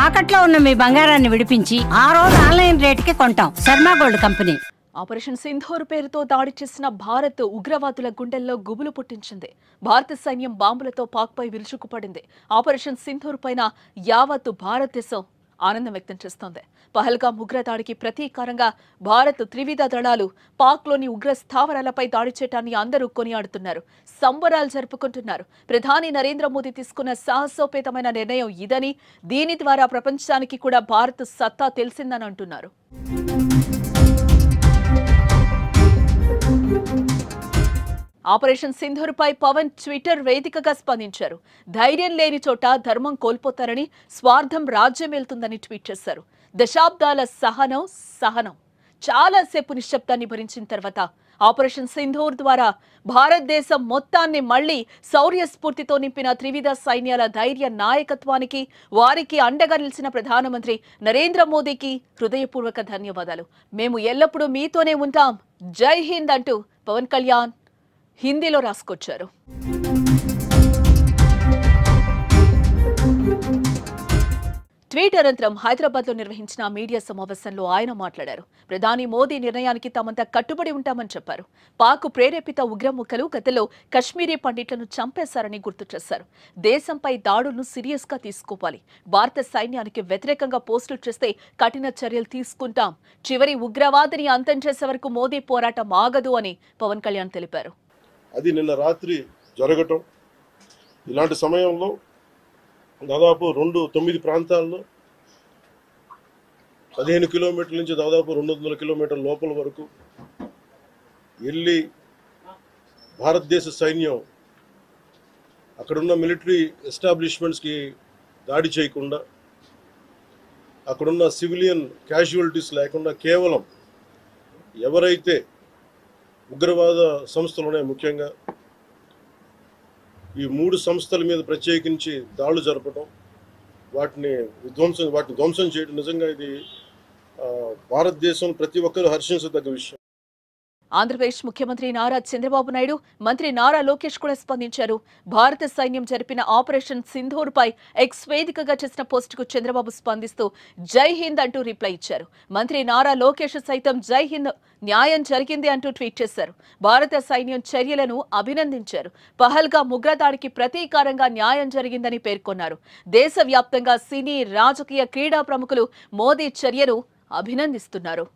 తాకట్లో ఉన్న మీ బంగారాన్ని విడిపించి ఆ రోజు ఆన్లైన్ రేటుకి కొంటాం. Sharma gold company. Operation Sindoor పేరుతో దాడి చేసిన భారత్ ఉగ్రవాదుల గుండెల్లో గుబులు పుట్టించింది. భారత సైన్యం బాంబులతో పాక్పై విరుచుకుపడింది. ఆపరేషన్ సింధూర్ పైన యావత్తు భారతదేశం ఆనందం వ్యక్తం చేస్తోంది. పహల్గామ్ ఉగ్రదాడికి ప్రతీకారంగా భారత్ త్రివిధ దళాలు పాక్లోని ఉగ్ర స్థావరాలపై దాడి చేయడాన్ని అందరూ కొనియాడుతున్నారు, సంబరాలు జరుపుకుంటున్నారు. ప్రధాని నరేంద్ర మోదీ తీసుకున్న సాహసోపేతమైన నిర్ణయం ఇదని, దీని ద్వారా ప్రపంచానికి కూడా భారత్ సత్తా తెలిసిందని అంటున్నారు. ఆపరేషన్ సింధూర్ పై పవన్ ట్విట్టర్ వేదికగా స్పందించారు. ధైర్యం లేని చోట ధర్మం కోల్పోతారని, స్వార్థం రాజ్యం వెళ్తుందని ట్వీట్ చేశారు. దశాబ్దాల సహనం చాలాసేపు నిశ్శబ్దాన్ని భరించిన తర్వాత ఆపరేషన్ సింధూర్ ద్వారా భారతదేశం మొత్తాన్ని మళ్లీ శౌర్య స్ఫూర్తితో నింపిన త్రివిధ సైన్యాల ధైర్య నాయకత్వానికి, వారికి అండగా నిలిచిన ప్రధానమంత్రి నరేంద్ర మోదీకి హృదయపూర్వక ధన్యవాదాలు. మేము ఎల్లప్పుడూ మీతోనే ఉంటాం, జై హింద్ అంటూ పవన్ కళ్యాణ్ హిందీలో రాసుకొచ్చారు. ట్వీట్ అనంతరం హైదరాబాద్ లో నిర్వహించిన మీడియా సమావేశంలో ఆయన మాట్లాడారు. ప్రధాని మోదీ నిర్ణయానికి తామంతా కట్టుబడి ఉంటామని చెప్పారు. పాక్ ప్రేరేపిత ఉగ్రముఖలు గతంలో కశ్మీరీ పండిట్లను చంపేశారని గుర్తు చేశారు. దేశంపై దాడులను సీరియస్ గా తీసుకోవాలి. భారత సైన్యానికి వ్యతిరేకంగా పోస్టులు చేస్తే కఠిన చర్యలు తీసుకుంటాం. చివరి ఉగ్రవాదిని అంతం చేసే వరకు మోదీ పోరాటం ఆగదు అని పవన్ కళ్యాణ్ తెలిపారు. అది నిన్న రాత్రి జరగటం, ఇలాంటి సమయంలో దాదాపు 9 ప్రాంతాల్లో 15 కిలోమీటర్ల నుంచి దాదాపు 200 కిలోమీటర్ల లోపల వరకు వెళ్ళి భారతదేశ సైన్యం అక్కడున్న మిలిటరీ ఎస్టాబ్లిష్మెంట్స్కి దాడి చేయకుండా, అక్కడున్న సివిలియన్ క్యాజువాలిటీస్ లేకుండా కేవలం ఎవరైతే ఉగ్రవాద సంస్థలు ఉన్నాయి, ముఖ్యంగా ఈ 3 సంస్థల మీద ప్రత్యేకించి దాడులు జరపడం, వాటిని ధ్వంసం చేయడం నిజంగా ఇది భారతదేశం ప్రతి ఒక్కరూ హర్షించదగ్గ విషయం. ఆంధ్రప్రదేశ్ ముఖ్యమంత్రి నారా చంద్రబాబు నాయుడు, మంత్రి నారా లోకేష్ కూడా స్పందించారు. భారత సైన్యం జరిపిన ఆపరేషన్ సింధూర్ పై ఎక్స్ వేదికగా చేసిన పోస్టుకు చంద్రబాబు స్పందిస్తూ జై హింద్ అంటూ రిప్లై ఇచ్చారు. మంత్రి నారా లోకేష్ సైతం జై హింద్, న్యాయం జరిగింది అంటూ ట్వీట్ చేశారు. భారత సైన్యం చర్యలను అభినందించారు. పహల్గామ్ ఉగ్రదాడికి ప్రతీకారంగా న్యాయం జరిగిందని పేర్కొన్నారు. దేశవ్యాప్తంగా సినీ, రాజకీయ, క్రీడా ప్రముఖులు మోదీ చర్యను అభినందిస్తున్నారు.